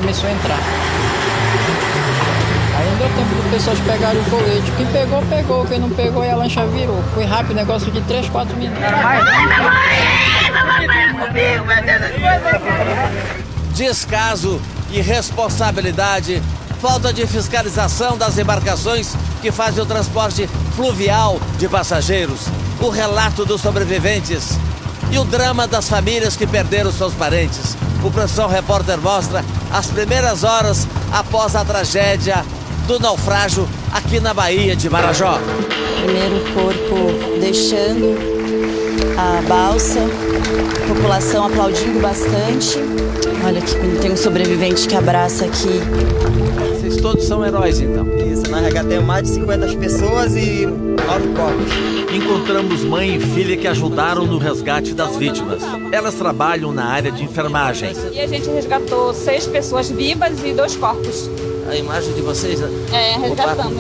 começou a entrar. Aí não deu tempo do pessoal pegarem o colete. Quem pegou, pegou. Quem não pegou, e a lancha virou. Foi rápido, negócio de 3, 4 minutos. Descaso, irresponsabilidade, falta de fiscalização das embarcações que fazem o transporte fluvial de passageiros, o relato dos sobreviventes e o drama das famílias que perderam seus parentes. O Profissão Repórter mostra as primeiras horas após a tragédia do naufrágio aqui na Baía de Marajó. Primeiro corpo deixando a balsa, a população aplaudindo bastante. Olha aqui, tem um sobrevivente que abraça aqui. Vocês todos são heróis, então? Isso, nós resgatamos mais de 50 pessoas e 9 corpos. Encontramos mãe e filha que ajudaram no resgate das vítimas. Elas trabalham na área de enfermagem. E a gente resgatou 6 pessoas vivas e 2 corpos. A imagem de vocês? Resgatamos.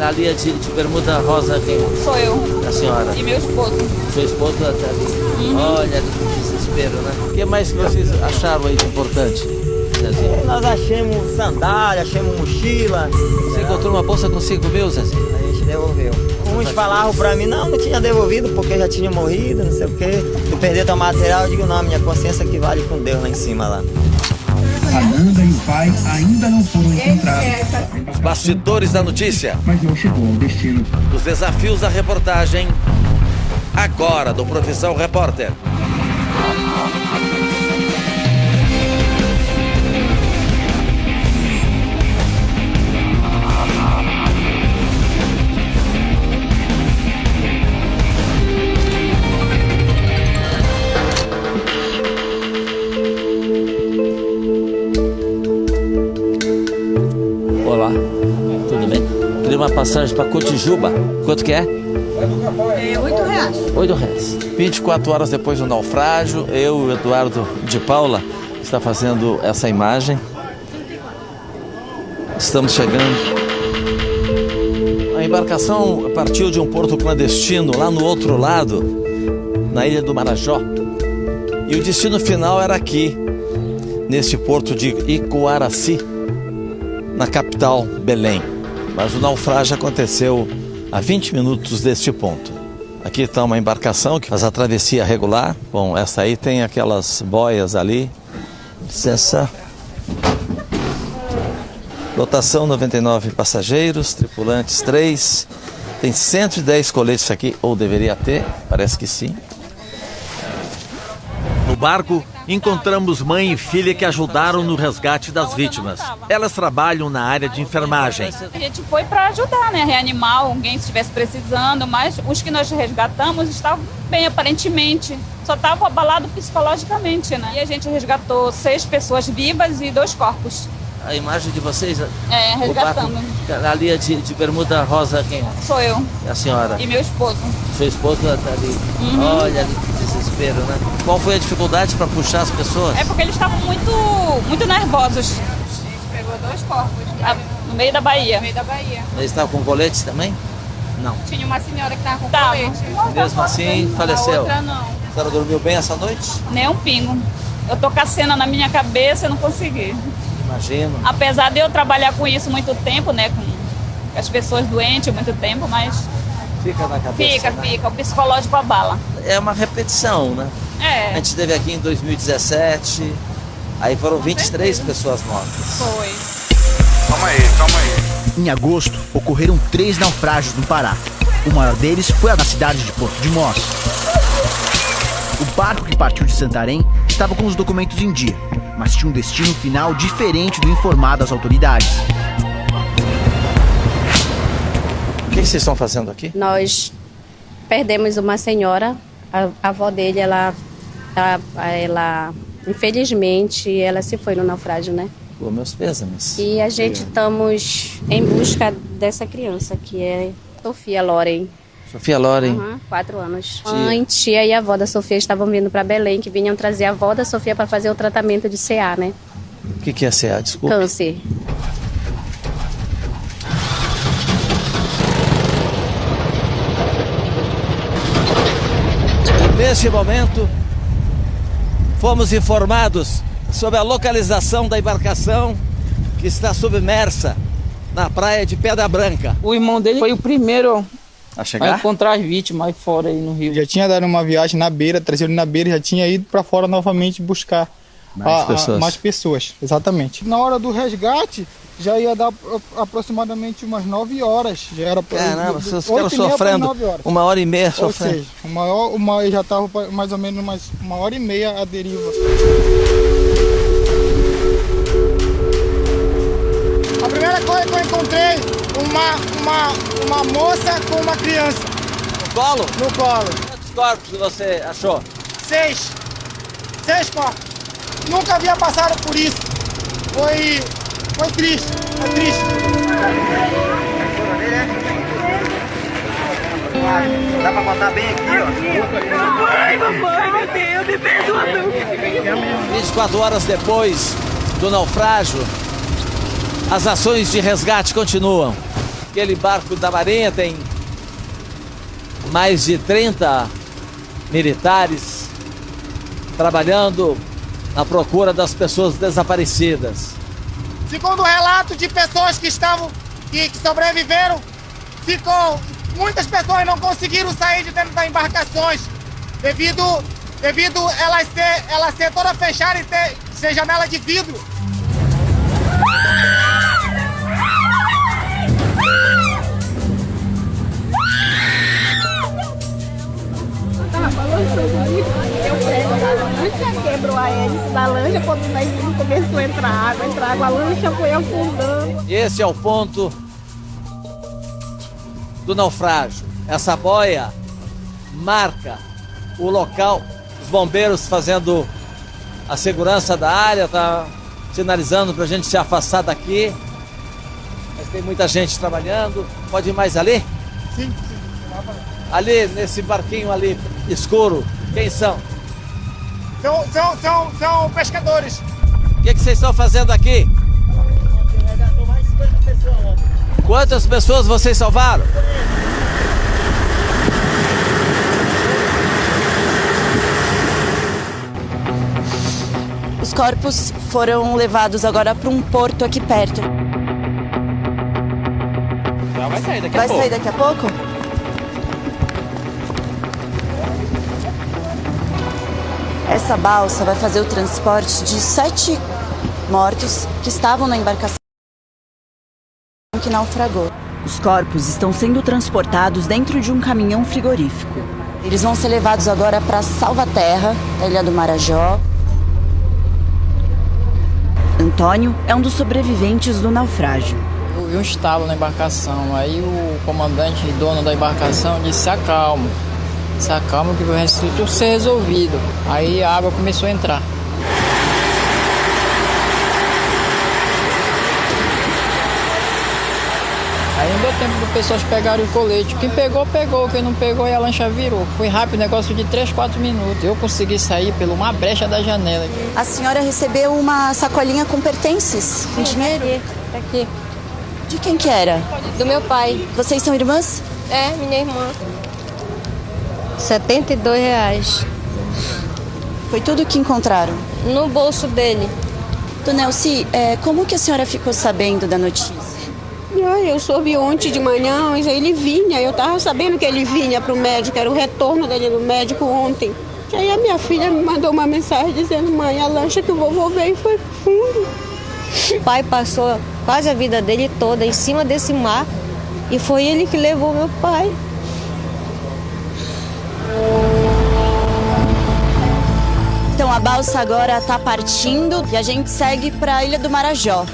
Ali de bermuda rosa, quem? Sou eu. A senhora? E meu esposo. Seu esposo está ali. Olha, que desespero, né? O que mais que vocês acharam aí de importante, Zezinho? Nós achamos sandália, achamos mochila. Você encontrou uma bolsa com 5 mil, Zezinho? A gente devolveu. Uns falavam pra mim, não tinha devolvido porque já tinha morrido, não sei o quê. Tu perdeu teu material, eu digo, não, minha consciência que vale com Deus lá em cima lá. A Nanda e o pai ainda não foram encontrados. Os bastidores da notícia. Mas não chegou ao destino. Os desafios da reportagem. Agora, do Profissão Repórter. Olá, tudo bem? Queria uma passagem para Cotijuba. Quanto que é? R$ 8. 24 horas depois do naufrágio, eu e o Eduardo de Paula está fazendo essa imagem. Estamos chegando. A embarcação partiu de um porto clandestino lá no outro lado, na ilha do Marajó. E o destino final era aqui, nesse porto de Icoaraci, na capital, Belém. Mas o naufrágio aconteceu a 20 minutos deste ponto. Aqui está uma embarcação que faz a travessia regular. Bom, essa aí tem aquelas boias ali. Licença. Lotação 99 passageiros, tripulantes 3. Tem 110 coletes aqui, ou deveria ter, parece que sim. No barco, encontramos mãe e filha que ajudaram no resgate das vítimas. Elas trabalham na área de enfermagem. A gente foi para ajudar, né? Reanimar alguém se estivesse precisando, mas os que nós resgatamos estavam bem, aparentemente. Só estavam abalados psicologicamente, né? E a gente resgatou 6 pessoas vivas e 2 corpos. A imagem de vocês? Resgatamos. Ali de bermuda rosa, quem? Sou eu. A senhora? E meu esposo. Seu esposo está ali. Olha, que desespero, né? Qual foi a dificuldade para puxar as pessoas? É porque eles estavam muito nervosos. A gente pegou 2 corpos no meio da Baía. Eles estavam com coletes também? Não. Tinha uma senhora que estava com colete. Mesmo assim, faleceu? A outra não. A senhora dormiu bem essa noite? Nem um pingo. Eu tô com a cena na minha cabeça e não consegui. Imagino. Apesar de eu trabalhar com isso muito tempo, né? Com as pessoas doentes muito tempo, mas... Fica na cabeça, Fica. O psicológico abala. É uma repetição, né? A gente esteve aqui em 2017, aí foram 23 pessoas mortas. Foi. Calma aí. Em agosto, ocorreram 3 naufrágios no Pará. O maior deles foi a da cidade de Porto de Mós. O barco que partiu de Santarém estava com os documentos em dia, mas tinha um destino final diferente do informado às autoridades. O que vocês estão fazendo aqui? Nós perdemos uma senhora, a avó dele, ela infelizmente, ela se foi no naufrágio, né? Pô, meus pêsames. E a gente estamos em busca dessa criança, que é Sofia Loren. Sofia Loren. 4 anos. A mãe, tia e a avó da Sofia estavam vindo para Belém, que vinham trazer a avó da Sofia para fazer o tratamento de CA, né? O que é CA? Desculpa. Câncer. Neste momento, fomos informados sobre a localização da embarcação que está submersa na praia de Pedra Branca. O irmão dele foi o primeiro a encontrar as vítimas aí fora aí no rio. Já tinha dado uma viagem na beira, trazido na beira, já tinha ido para fora novamente buscar mais pessoas. Exatamente. Na hora do resgate, já ia dar aproximadamente umas 9 horas. Já era Caramba, vocês ficaram sofrendo 1h30 sofrendo. Ou seja, já estava mais ou menos umas 1h30 a deriva. A primeira coisa que eu encontrei, uma moça com uma criança. No colo? No colo. Quantos corpos você achou? 6 corpos. Nunca havia passado por isso. Foi triste, é triste. Dá pra botar bem aqui, ó. Ai, mamãe, meu Deus, me perdoa. 24 horas depois do naufrágio, as ações de resgate continuam. Aquele barco da Marinha tem mais de 30 militares trabalhando na procura das pessoas desaparecidas. Segundo o relato de pessoas que sobreviveram, muitas pessoas não conseguiram sair de dentro das embarcações devido ela ser toda fechada e ser janela de vidro. Quebrou a hélice da lancha quando nós começou a entrar água, a lancha foi afundando. Esse é o ponto do naufrágio. Essa boia marca o local, os bombeiros fazendo a segurança da área, tá sinalizando para a gente se afastar daqui. Mas tem muita gente trabalhando. Pode ir mais ali? Sim. Ali, nesse barquinho ali, escuro, quem são? São pescadores. O que vocês estão fazendo aqui? Quantas pessoas vocês salvaram? Os corpos foram levados agora para um porto aqui perto. Vai sair daqui a pouco. Vai sair daqui a pouco? Essa balsa vai fazer o transporte de 7 mortos que estavam na embarcação que naufragou. Os corpos estão sendo transportados dentro de um caminhão frigorífico. Eles vão ser levados agora para Salvaterra, da Ilha do Marajó. Antônio é um dos sobreviventes do naufrágio. Eu vi um estalo na embarcação, aí o comandante e dono da embarcação disse: se acalma que vai tudo ser resolvido. Aí a água começou a entrar. Aí não deu tempo do pessoal pegarem o colete. Quem pegou, pegou. Quem não pegou, aí a lancha virou. Foi rápido, negócio de 3, 4 minutos. Eu consegui sair por uma brecha da janela. A senhora recebeu uma sacolinha com pertences? Com dinheiro? Tá aqui. De quem que era? Do meu pai. Vocês são irmãs? É, minha irmã. R$72. Foi tudo que encontraram? No bolso dele. Dona Elci, como que a senhora ficou sabendo da notícia? Eu soube ontem de manhã, mas ele vinha, eu tava sabendo que ele vinha pro médico, era o retorno dele no médico ontem. E aí a minha filha me mandou uma mensagem dizendo: mãe, a lancha que o vovô veio foi pro fundo. O pai passou quase a vida dele toda em cima desse mar e foi ele que levou meu pai. Então a balsa agora está partindo e a gente segue para a Ilha do Marajó.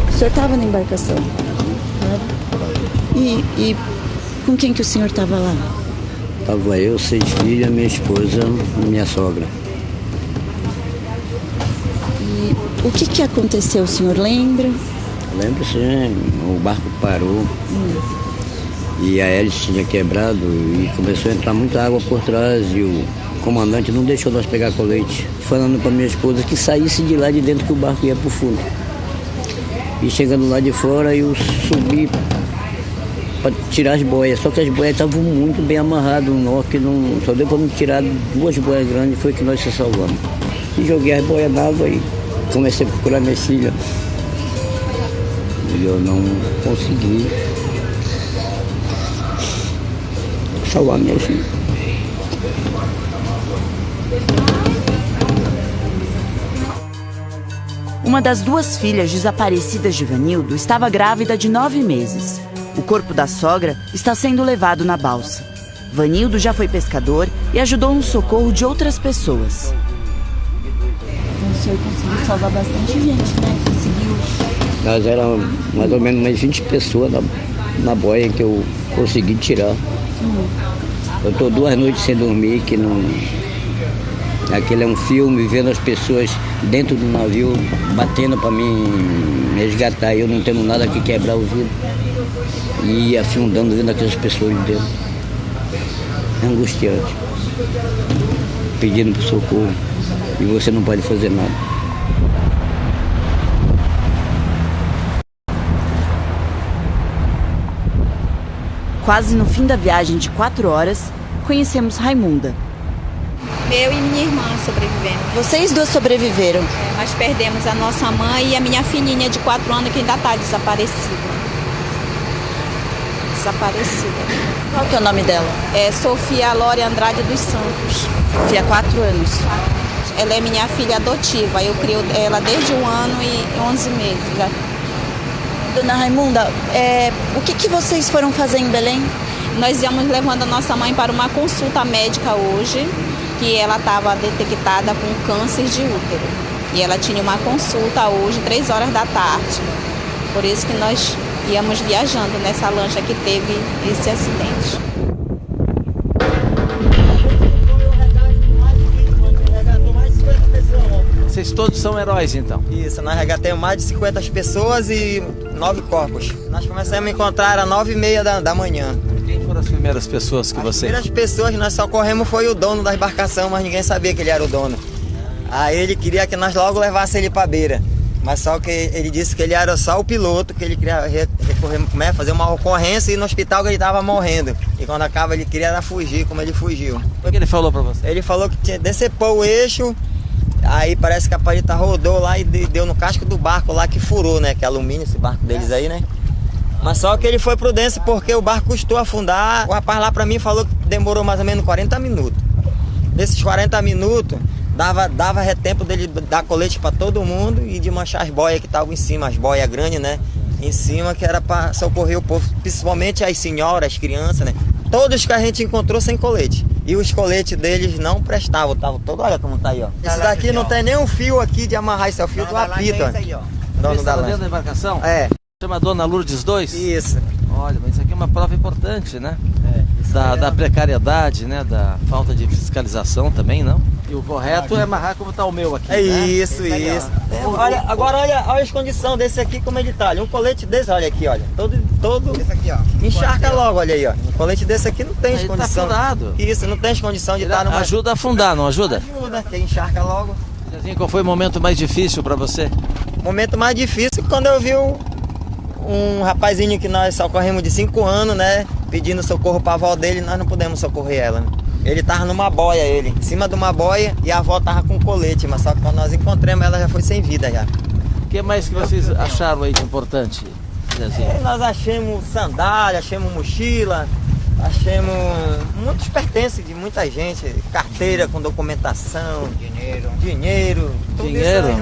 O senhor estava na embarcação? E com quem que o senhor estava lá? Estava eu, 6 filhos, minha esposa e minha sogra. E o que aconteceu, o senhor lembra? Lembro sim, o barco parou e a hélice tinha quebrado e começou a entrar muita água por trás e o comandante não deixou nós pegar colete, falando para minha esposa que saísse de lá de dentro que o barco ia pro fundo. E chegando lá de fora eu subi para tirar as boias, só que as boias estavam muito bem amarradas, um nó que não, só deu para me tirar 2 boias grandes, foi que nós se salvamos. E joguei as boias na água e comecei a procurar minha filha. E eu não consegui salvar minha filha. Uma das 2 filhas desaparecidas de Vanildo estava grávida de 9 meses. O corpo da sogra está sendo levado na balsa. Vanildo já foi pescador e ajudou no socorro de outras pessoas. O senhor conseguiu salvar bastante gente, né? Conseguiu. Nós éramos mais ou menos umas 20 pessoas na boia que eu consegui tirar. Eu estou 2 noites sem dormir, que não... Aquele é um filme, vendo as pessoas dentro do navio, batendo para mim resgatar, eu não tendo nada que quebrar o vidro. E afundando, vendo aquelas pessoas dentro. É angustiante. Pedindo por socorro. E você não pode fazer nada. Quase no fim da viagem de 4 horas, conhecemos Raimunda. Eu e minha irmã sobrevivemos. Vocês 2 sobreviveram? Nós perdemos a nossa mãe e a minha filhinha de 4 anos que ainda está desaparecida. Qual que é o nome dela? É Sofia Lore Andrade dos Santos. Sofia, 4 anos. Ela é minha filha adotiva. Eu crio ela desde 1 ano e 11 meses. Já. Dona Raimunda, o que vocês foram fazer em Belém? Nós íamos levando a nossa mãe para uma consulta médica hoje, que ela estava detectada com câncer de útero. E ela tinha uma consulta hoje, 3 horas da tarde. Por isso que nós íamos viajando nessa lancha que teve esse acidente. Vocês todos são heróis, então? Isso, nós resgatamos mais de 50 pessoas e 9 corpos. Nós começamos a encontrar às 9h30 da manhã. Quem foram as primeiras pessoas que vocês... As primeiras pessoas que nós socorremos foi o dono da embarcação, mas ninguém sabia que ele era o dono. Aí ele queria que nós logo levássemos ele para a beira. Mas só que ele disse que ele era só o piloto, que ele queria fazer uma ocorrência e no hospital que ele estava morrendo. E quando acaba ele queria fugir, como ele fugiu. O que ele falou para você? Ele falou que tinha decepou o eixo, aí parece que a palheta rodou lá e deu no casco do barco lá que furou, né? Que é alumínio esse barco deles aí, né? Mas só que ele foi prudente porque o barco custou afundar. O rapaz lá para mim falou que demorou mais ou menos 40 minutos. Nesses 40 minutos... Dava tempo dele dar colete para todo mundo e de manchar as boias que estavam em cima, as boias grandes, né? Em cima, que era para socorrer o povo, principalmente as senhoras, as crianças, né? Todos que a gente encontrou sem colete. E os coletes deles não prestavam, estavam todos, olha como tá aí, ó. Esse daqui não tem nem um fio aqui de amarrar, esse é o fio do apito, ó. Dono da lancha. Dentro da embarcação? É. Chama Dona Lourdes 2? Isso. Olha, mas isso aqui é uma prova importante, né? Da precariedade, né? Da falta de fiscalização também, não? E o correto é amarrar como está o meu aqui. É isso, né? Isso. Olha, agora olha as condições desse aqui, como ele tá. Um colete desse, olha aqui, olha. Todo esse aqui, ó. Encharca logo, olha aí, ó. Um colete desse aqui não tem condição. Tá afundado. Isso, não tem condição de estar numa... Ajuda a afundar, não ajuda? Ajuda, que encharca logo. Zezinho, qual foi o momento mais difícil para você? O momento mais difícil quando eu vi um rapazinho que nós socorremos de 5 anos, né? Pedindo socorro para a avó dele, nós não pudemos socorrer ela, né? Ele tava numa boia, em cima de uma boia, e a avó tava com colete, mas só que quando nós encontramos ela já foi sem vida já. O que mais que vocês acharam aí de importante, Zezinho? Nós achamos sandália, achamos mochila, achamos muitos pertences de muita gente, carteira com documentação, dinheiro.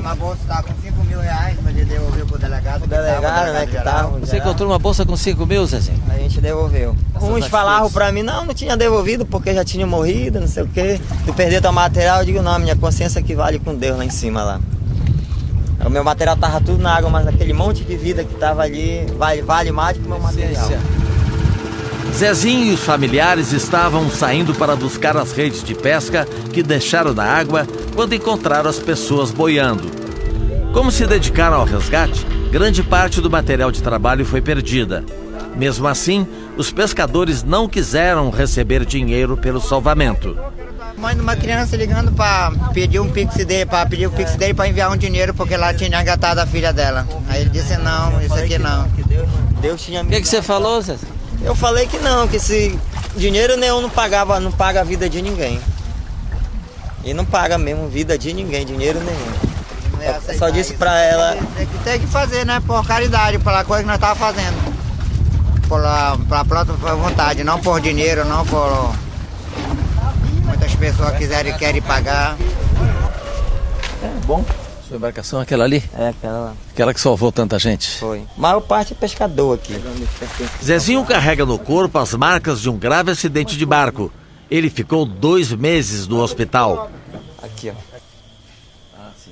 Uma bolsa estava com 5 mil reais, mas ele devolveu pro delegado. O delegado, né, que tava. Você encontrou uma bolsa com 5 mil, Zezinho? A gente devolveu. Uns falavam pra mim, não tinha devolvido porque já tinha morrido, não sei o quê. Tu perdeu teu material, eu digo, não, minha consciência que vale com Deus lá em cima lá. O meu material tava tudo na água, mas aquele monte de vida que tava ali vale mais do que o meu material. Zezinho e os familiares estavam saindo para buscar as redes de pesca que deixaram na água quando encontraram as pessoas boiando. Como se dedicaram ao resgate, grande parte do material de trabalho foi perdida. Mesmo assim, os pescadores não quiseram receber dinheiro pelo salvamento. Mãe de uma criança ligando para pedir o Pix dele para enviar um dinheiro porque lá tinha engatado a filha dela. Aí ele disse não, isso aqui não. Deus tinha. O que você falou, Zé? Eu falei que não, que esse dinheiro nenhum não paga a vida de ninguém. E não paga mesmo vida de ninguém, dinheiro nenhum. Eu só disse pra ela... Tem que fazer, né? Por caridade, pela coisa que nós estávamos fazendo. Pela própria vontade, não por dinheiro, não por... Muitas pessoas querem pagar. É bom. Sua embarcação é aquela ali? É, aquela lá. Aquela que salvou tanta gente? Foi. A maior parte é pescador aqui. Zezinho carrega no corpo as marcas de um grave acidente de barco. Ele ficou 2 meses no hospital. Aqui, ó. Ah, sim.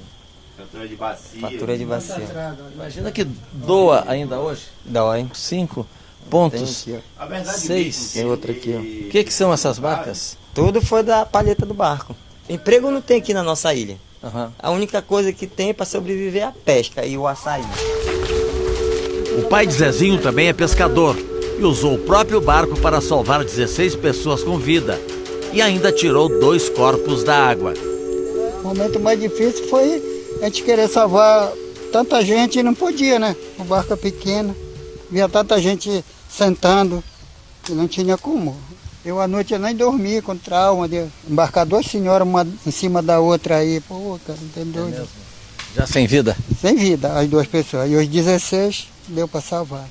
Fatura de bacia. Fatura de bacia. Imagina que doa ainda hoje. Dói. 5 pontos. Tem aqui, ó. 6. Tem outra aqui, ó. O que são essas marcas? Tudo foi da palheta do barco. Emprego não tem aqui na nossa ilha. Uhum. A única coisa que tem para sobreviver é a pesca e o açaí. O pai de Zezinho também é pescador e usou o próprio barco para salvar 16 pessoas com vida e ainda tirou 2 corpos da água. O momento mais difícil foi a gente querer salvar tanta gente e não podia, né? O barco é pequeno, via tanta gente sentando e não tinha como. Eu à noite eu nem dormia com trauma de embarcar 2 senhoras uma em cima da outra aí. Pô, cara, entendeu? Já sem vida? Sem vida, as 2 pessoas. E os 16 deu para salvar.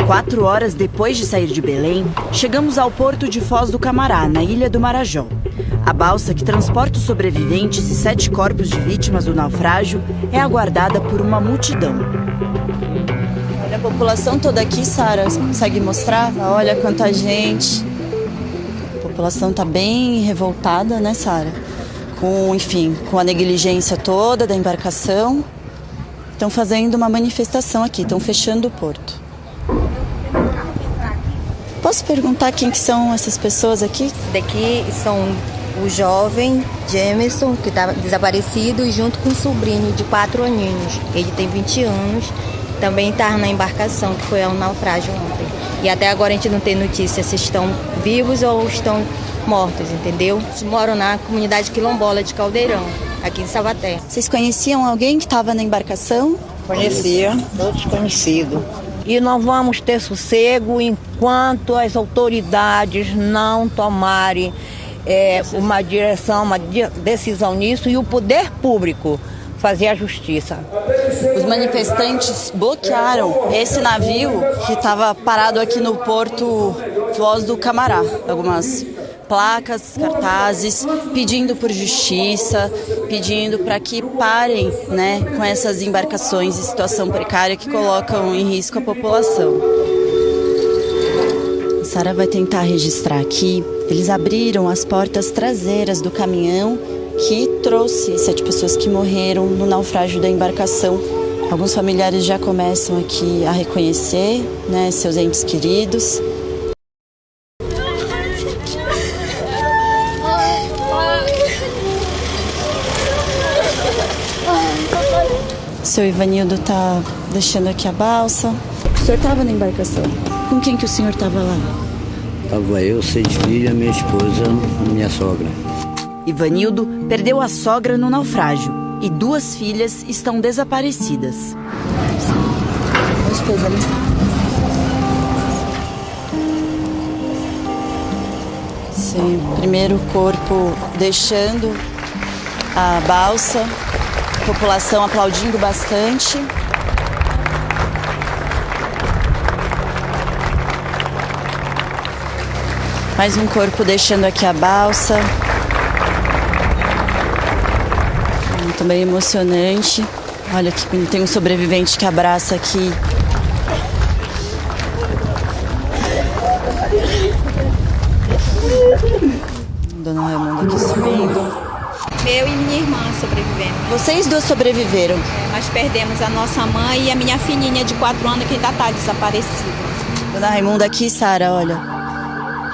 4 horas depois de sair de Belém, chegamos ao porto de Foz do Camará, na ilha do Marajó. A balsa que transporta os sobreviventes e 7 corpos de vítimas do naufrágio é aguardada por uma multidão. Olha a população toda aqui, Sara, você consegue mostrar? Olha quanta gente. A população está bem revoltada, né, Sara? Com a negligência toda da embarcação. Estão fazendo uma manifestação aqui, estão fechando o porto. Posso perguntar quem que são essas pessoas aqui? Esse daqui são o jovem Jamerson, que está desaparecido, e junto com o sobrinho de 4 aninhos. Ele tem 20 anos, também está na embarcação, que foi ao naufrágio ontem. E até agora a gente não tem notícia se estão vivos ou estão mortos, entendeu? Eles moram na comunidade quilombola de Caldeirão, aqui em Salvaterra. Vocês conheciam alguém que estava na embarcação? Conhecia, todos conhecidos. E não vamos ter sossego enquanto as autoridades não tomarem uma decisão nisso e o poder público fazer a justiça. Os manifestantes bloquearam esse navio que estava parado aqui no porto Foz do Camará. Algumas placas, cartazes, pedindo por justiça, pedindo para que parem, né, com essas embarcações em situação precária que colocam em risco a população. A Sara vai tentar registrar aqui. Eles abriram as portas traseiras do caminhão que trouxe 7 pessoas que morreram no naufrágio da embarcação. Alguns familiares já começam aqui a reconhecer, né, seus entes queridos. O seu Ivanildo está deixando aqui a balsa. O senhor estava na embarcação? Com quem que o senhor estava lá? Estava eu, 6 filhas, minha esposa e minha sogra. Ivanildo perdeu a sogra no naufrágio e 2 filhas estão desaparecidas. Sim, primeiro corpo deixando a balsa, a população aplaudindo bastante. Mais um corpo deixando aqui a balsa. Também emocionante. Olha que tem um sobrevivente que abraça aqui. Dona Raimunda aqui subindo. Eu e minha irmã sobrevivemos. Vocês 2 sobreviveram? Nós perdemos a nossa mãe e a minha filhinha de 4 anos que ainda está desaparecida. Dona Raimunda aqui, Sara, olha.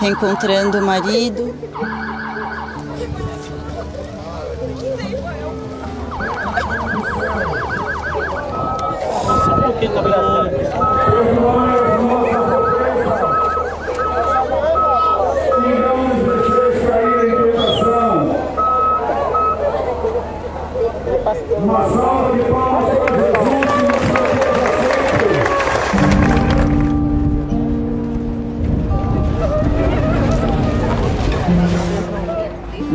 Reencontrando o marido.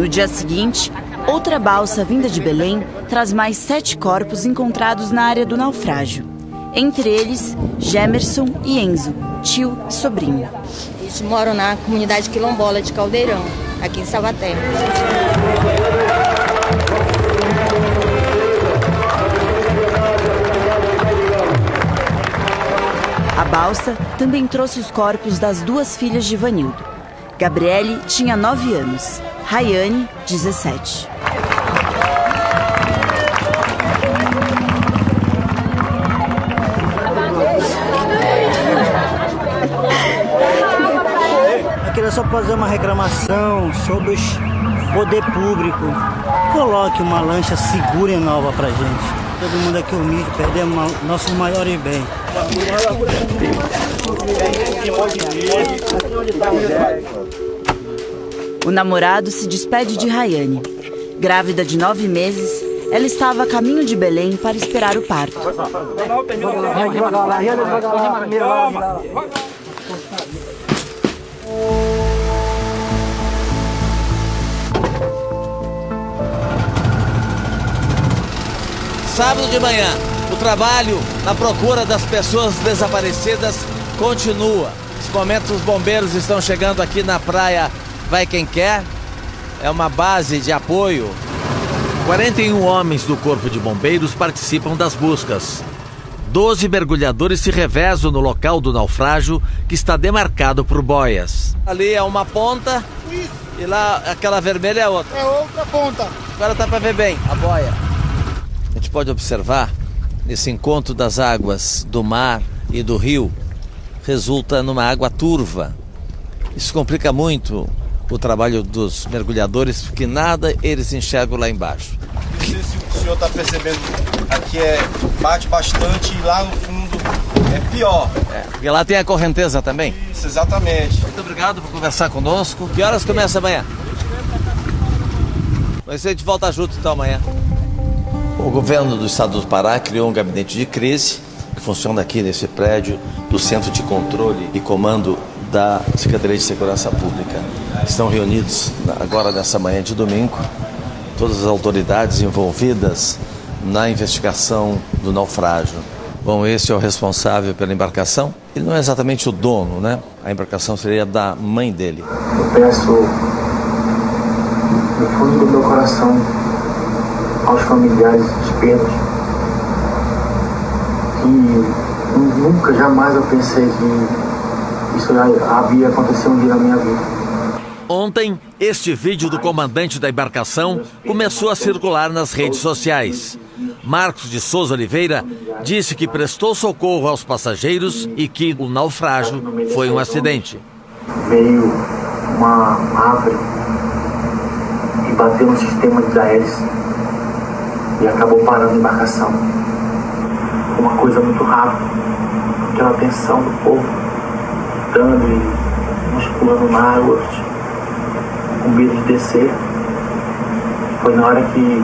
dia seguinte, outra balsa vinda de Belém traz mais 7 corpos encontrados na área do naufrágio. Entre eles, Gemerson e Enzo, tio e sobrinho. Eles moram na comunidade quilombola de Caldeirão, aqui em Salvaterra. A balsa também trouxe os corpos das 2 filhas de Ivanildo. Gabriele tinha 9 anos, Rayane, 17. Eu queria só fazer uma reclamação sobre o poder público. Coloque uma lancha segura e nova pra gente. Todo mundo aqui humilde, perdemos nossos maiores bens. O namorado se despede de Rayane. Grávida de 9 meses, ela estava a caminho de Belém para esperar o parto. Sábado de manhã, o trabalho na procura das pessoas desaparecidas continua. Nesse momento, os bombeiros estão chegando aqui na praia Vai Quem Quer. É uma base de apoio. 41 homens do Corpo de Bombeiros participam das buscas. 12 mergulhadores se revezam no local do naufrágio, que está demarcado por boias. Ali é uma ponta e lá aquela vermelha é outra. É outra ponta. Agora dá para ver bem a boia. A gente pode observar, nesse encontro das águas do mar e do rio, resulta numa água turva. Isso complica muito o trabalho dos mergulhadores, porque nada eles enxergam lá embaixo. Não sei se o senhor está percebendo, aqui bate bastante e lá no fundo é pior. Porque lá tem a correnteza também? Isso, exatamente. Muito obrigado por conversar conosco. Que horas começa amanhã? Mas a gente volta junto então amanhã. O governo do estado do Pará criou um gabinete de crise que funciona aqui nesse prédio do Centro de Controle e Comando da Secretaria de Segurança Pública. Estão reunidos agora nessa manhã de domingo todas as autoridades envolvidas na investigação do naufrágio. Bom, esse é o responsável pela embarcação. Ele não é exatamente o dono, né? A embarcação seria da mãe dele. Eu peço do fundo do meu coração aos familiares despedidos que nunca, jamais eu pensei que isso havia acontecido um dia na minha vida. Ontem, este vídeo do comandante da embarcação começou a circular nas redes sociais. Marcos de Souza Oliveira disse que prestou socorro aos passageiros e que o naufrágio foi um acidente. Veio uma árvore e bateu no sistema de hélice e acabou parando a embarcação. Uma coisa muito rápida, aquela tensão do povo, gritando e uns pulando na água, com medo de descer. Foi na hora que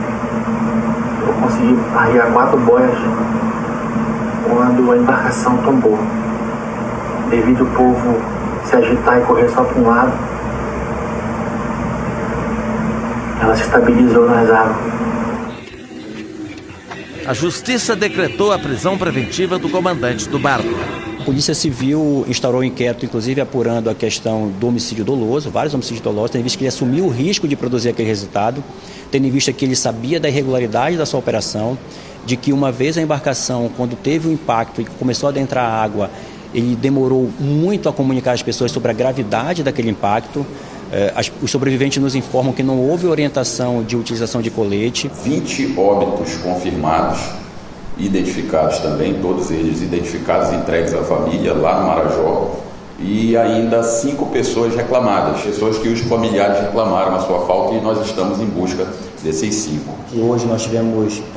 eu consegui arriar 4 boias quando a embarcação tombou. Devido ao povo se agitar e correr só para um lado, ela se estabilizou nas águas. A justiça decretou a prisão preventiva do comandante do barco. A Polícia Civil instaurou um inquérito, inclusive apurando a questão do homicídio doloso, vários homicídios dolosos, tendo em vista que ele assumiu o risco de produzir aquele resultado, tendo em vista que ele sabia da irregularidade da sua operação, de que uma vez a embarcação, quando teve o impacto e começou a adentrar a água, ele demorou muito a comunicar às pessoas sobre a gravidade daquele impacto. Os sobreviventes nos informam que não houve orientação de utilização de colete. 20 óbitos confirmados, identificados também, todos eles identificados e entregues à família lá no Marajó, e ainda 5 pessoas reclamadas, pessoas que os familiares reclamaram a sua falta, e nós estamos em busca desses 5. E hoje nós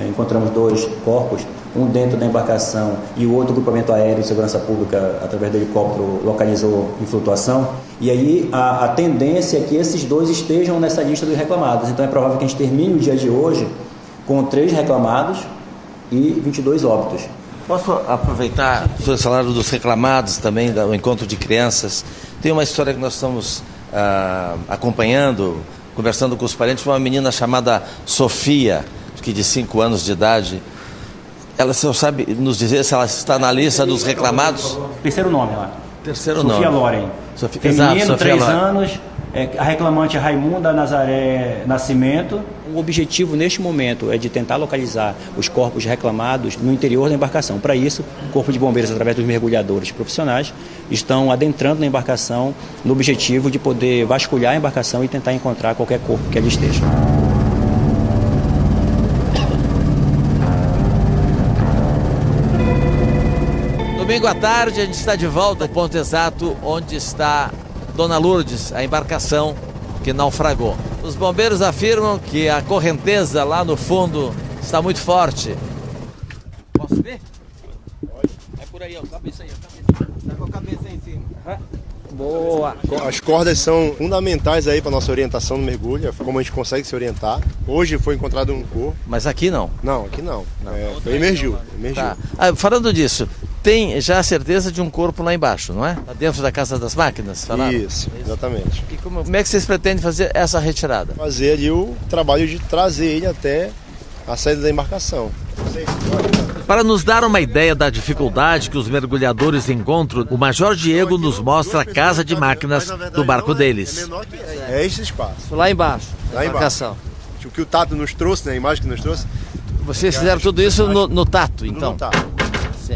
encontramos 2 corpos, um dentro da embarcação e o outro grupamento aéreo de segurança pública, através do helicóptero, localizou em flutuação. E aí a tendência é que esses 2 estejam nessa lista dos reclamados. Então é provável que a gente termine o dia de hoje com 3 reclamados e 22 óbitos. Posso aproveitar o salário dos reclamados também, do encontro de crianças? Tem uma história que nós estamos acompanhando conversando com os parentes, uma menina chamada Sofia, que de 5 anos de idade. Ela só sabe nos dizer se ela está na lista dos reclamados? Terceiro nome lá. Terceiro Sofia nome. Loren. Feminino, Exato, 3 Loren. anos. A reclamante é Raimunda Nazaré Nascimento. O objetivo neste momento é de tentar localizar os corpos reclamados no interior da embarcação. Para isso, o Corpo de Bombeiros, através dos mergulhadores profissionais, estão adentrando na embarcação no objetivo de poder vasculhar a embarcação e tentar encontrar qualquer corpo que ali esteja. Domingo à tarde, a gente está de volta ao ponto exato onde está Dona Lourdes, a embarcação que naufragou. Os bombeiros afirmam que a correnteza lá no fundo está muito forte. Posso ver? É por aí, ó, cabeça aí, cabeça. Tá com a cabeça aí em cima. Boa! As cordas são fundamentais aí para nossa orientação no mergulho, como a gente consegue se orientar. Hoje foi encontrado um corpo. Mas aqui não? Não, aqui não. Foi emergiu. Tá. Falando disso, tem já a certeza de um corpo lá embaixo, não é? Lá dentro da Casa das Máquinas, falaram? Isso, exatamente. E como é que vocês pretendem fazer essa retirada? Fazer ali o trabalho de trazer ele até a saída da embarcação. Para nos dar uma ideia da dificuldade que os mergulhadores encontram, o Major Diego nos mostra a casa de máquinas do barco deles. É esse espaço. Lá embaixo, lá embaixo. O que o Tato nos trouxe, né, a imagem que nos trouxe. Vocês fizeram tudo isso no tato, então? No tato.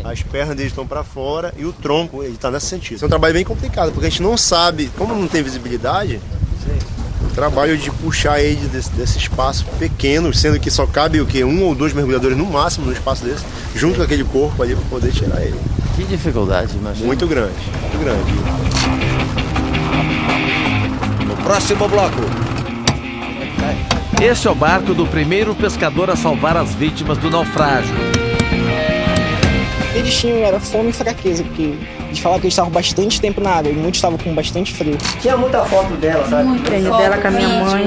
As pernas deles estão para fora e o tronco ele está nesse sentido. Isso é um trabalho bem complicado, porque a gente não sabe, como não tem visibilidade, o trabalho de puxar ele desse espaço pequeno, sendo que só cabe o quê? 1 ou 2 mergulhadores no máximo no espaço desse, junto com aquele corpo ali para poder tirar ele. Que dificuldade, imagina. Muito grande, muito grande. No próximo bloco. Este é o barco do primeiro pescador a salvar as vítimas do naufrágio. Eles tinham era fome e fraqueza, porque eles falavam que eles estavam bastante tempo na água e muitos estavam com bastante frio. Tinha muita foto dela, sabe? Muita dela com a minha mãe.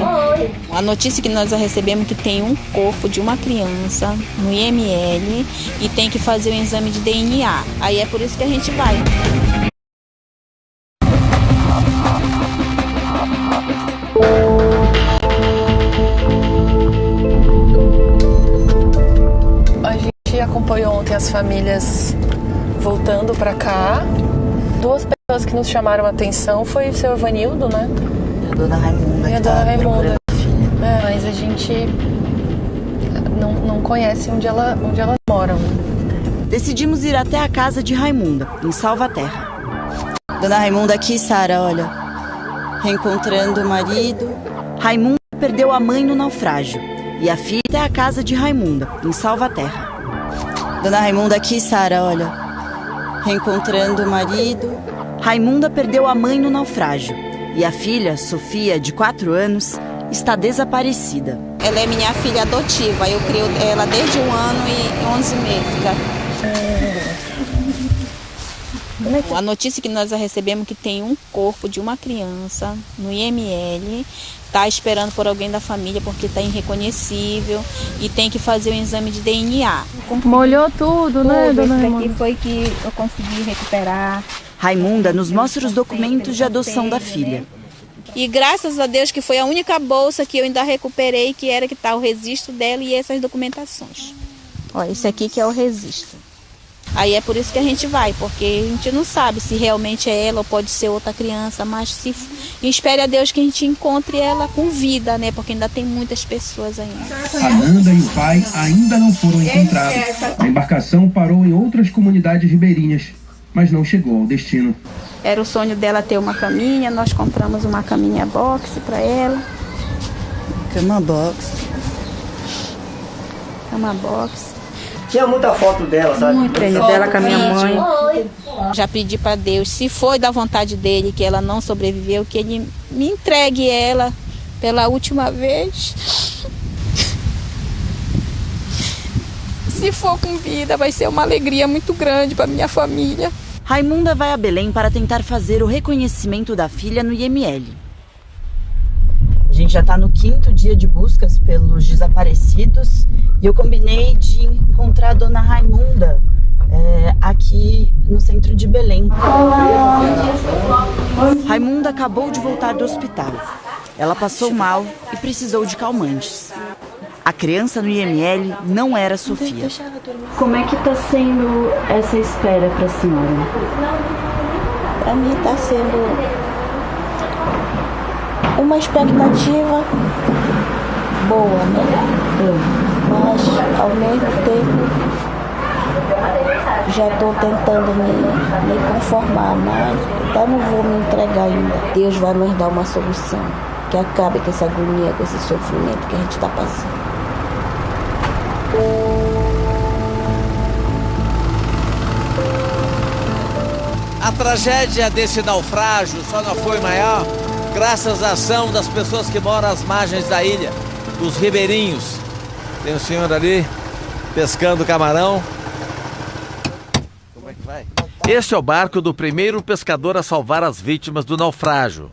A notícia que nós recebemos é que tem um corpo de uma criança no IML e tem que fazer o exame de DNA. Aí é por isso que a gente vai. A gente acompanhou ontem as famílias voltando para cá. 2 pessoas que nos chamaram a atenção foi o seu Evanildo, né? A dona Raimunda. E a dona Raimunda. Mas a gente não conhece onde elas moram. Decidimos ir até a casa de Raimunda, em Salvaterra. Dona Raimunda aqui, Sara, olha. Reencontrando o marido. Raimunda perdeu a mãe no naufrágio e a filha até a casa de Raimunda, em Salvaterra. Dona Raimunda aqui, Sara, olha. Reencontrando o marido. Raimunda perdeu a mãe no naufrágio e a filha, Sofia, de 4 anos, está desaparecida. Ela é minha filha adotiva, eu crio ela desde 1 ano e 11 meses. A notícia que nós recebemos é que tem um corpo de uma criança no IML, está esperando por alguém da família porque está irreconhecível e tem que fazer o exame de DNA. Molhou tudo, né, dona Raimunda? Aqui foi que eu consegui recuperar. Raimunda nos mostra os documentos de adoção da filha. E graças a Deus que foi a única bolsa que eu ainda recuperei, que era que está o registro dela e essas documentações. Olha, esse aqui que é o registro. Aí é por isso que a gente vai, porque a gente não sabe se realmente é ela ou pode ser outra criança, mas se espere a Deus que a gente encontre ela com vida, né? Porque ainda tem muitas pessoas ainda. A Nanda e o pai ainda não foram encontrados. A embarcação parou em outras comunidades ribeirinhas, mas não chegou ao destino. Era o sonho dela ter uma caminha, nós compramos uma caminha box para ela. Cama box. Cama box. Tinha muita foto dela, sabe? Muita dela com a minha mãe. Já pedi para Deus, se foi da vontade dele que ela não sobreviveu, que ele me entregue ela pela última vez. Se for com vida, vai ser uma alegria muito grande para minha família. Raimunda vai a Belém para tentar fazer o reconhecimento da filha no IML. A gente já está no 5º dia de buscas pelos desaparecidos e eu combinei de encontrar a dona Raimunda aqui no centro de Belém. Raimunda acabou de voltar do hospital. Ela passou mal e precisou de calmantes. A criança no IML não era Sofia. Como é que está sendo essa espera para a senhora? Para mim está sendo uma expectativa boa, né? Mas ao mesmo tempo já estou tentando me conformar, mas eu não vou me entregar ainda. Deus vai nos dar uma solução que acabe com essa agonia, com esse sofrimento que a gente está passando. A tragédia desse naufrágio só não foi maior graças à ação das pessoas que moram às margens da ilha, dos ribeirinhos. Tem um senhor ali pescando camarão. Como é que vai? Este é o barco do primeiro pescador a salvar as vítimas do naufrágio.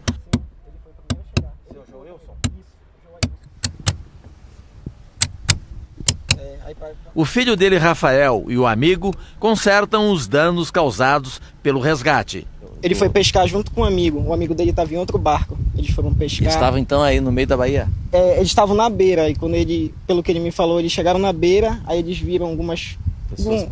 O filho dele, Rafael, e o amigo consertam os danos causados pelo resgate. Ele foi pescar junto com um amigo. O amigo dele estava em outro barco. Eles foram pescar. Eles estavam então aí no meio da baía? Eles estavam na beira. E quando pelo que ele me falou, eles chegaram na beira. Aí eles viram um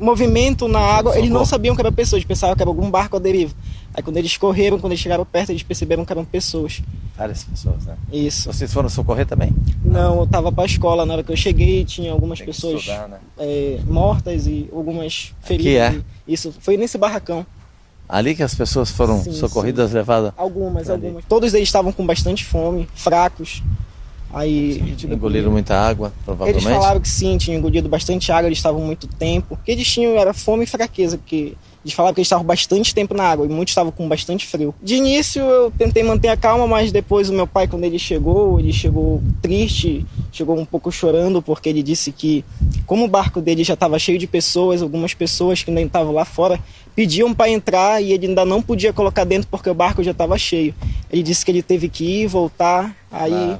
movimento na água. Eles não sabiam que eram pessoas. Eles pensavam que era algum barco à deriva. Aí quando eles correram, quando eles chegaram perto, eles perceberam que eram pessoas. Várias pessoas, né? Isso. Vocês foram socorrer também? Não, eu estava para a escola. Na hora que eu cheguei, tinha algumas pessoas estudar, né? mortas e algumas feridas. Aqui é? Isso, foi nesse barracão. Ali que as pessoas foram socorridas, levadas? Algumas. Todos eles estavam com bastante fome, fracos. Aí engoliram muita água, provavelmente? Eles falaram que sim, tinham engolido bastante água, eles estavam muito tempo. O que eles tinham era fome e fraqueza, porque eles falaram que eles estavam bastante tempo na água e muitos estavam com bastante frio. De início eu tentei manter a calma, mas depois o meu pai, quando ele chegou triste, chegou um pouco chorando, porque ele disse que, como o barco dele já estava cheio de pessoas, algumas pessoas que ainda estavam lá fora pediam para entrar e ele ainda não podia colocar dentro porque o barco já estava cheio. Ele disse que ele teve que ir, voltar, aí...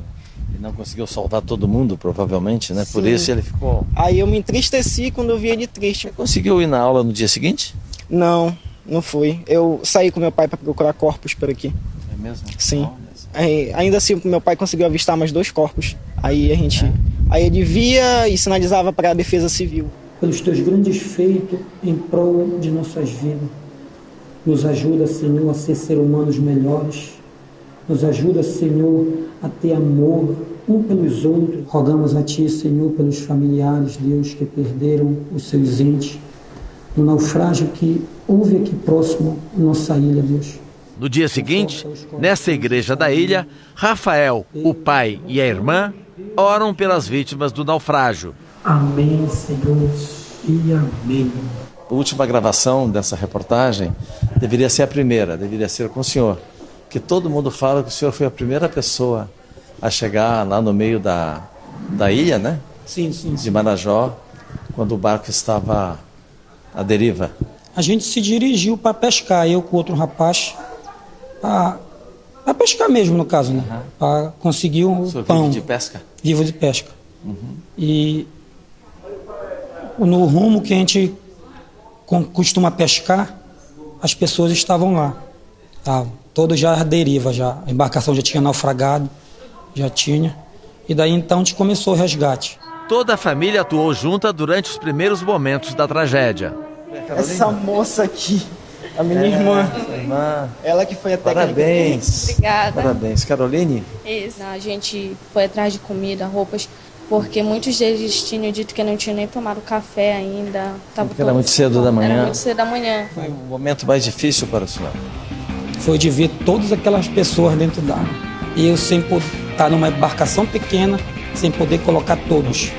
Ele não conseguiu soltar todo mundo, provavelmente, né? Sim. Por isso ele ficou... Aí eu me entristeci quando eu vi ele triste. Você conseguiu ir na aula no dia seguinte? Não fui. Eu saí com meu pai para procurar corpos por aqui. É mesmo? Sim. Aí, ainda assim, meu pai conseguiu avistar mais 2 corpos. Aí aí ele via e sinalizava para a Defesa Civil. Pelos teus grandes feitos em prol de nossas vidas. Nos ajuda, Senhor, a ser humanos melhores. Nos ajuda, Senhor, a ter amor um pelos outros. Rogamos a Ti, Senhor, pelos familiares, Deus, que perderam os seus entes no naufrágio que houve aqui próximo à nossa ilha, Deus. No dia seguinte, nessa igreja da ilha, Rafael, o pai e a irmã oram pelas vítimas do naufrágio. Amém, Senhor, e amém. A última gravação dessa reportagem deveria ser a primeira, deveria ser com o senhor. Que todo mundo fala que o senhor foi a primeira pessoa a chegar lá no meio da ilha, né? Sim. De Marajó, quando o barco estava à deriva. A gente se dirigiu para pescar, eu com outro rapaz, para pescar mesmo, no caso, né? Para conseguir um pão. Vivo de pesca? Vivo de pesca. E no rumo que a gente costuma pescar, as pessoas estavam lá. Todos já à deriva, já. A embarcação já tinha naufragado, já tinha. E daí então a gente começou o resgate. Toda a família atuou junta durante os primeiros momentos da tragédia. Essa moça aqui, a minha irmã, ela que foi a técnica. Parabéns. Obrigada. Parabéns. Caroline? Isso. A gente foi atrás de comida, roupas, porque muitos deles tinham dito que não tinham nem tomado café ainda. Porque era muito cedo da manhã. Era muito cedo da manhã. Foi o momento mais difícil para o senhor? Foi de ver todas aquelas pessoas dentro d'água. E eu sem poder estar numa embarcação pequena, sem poder colocar todos.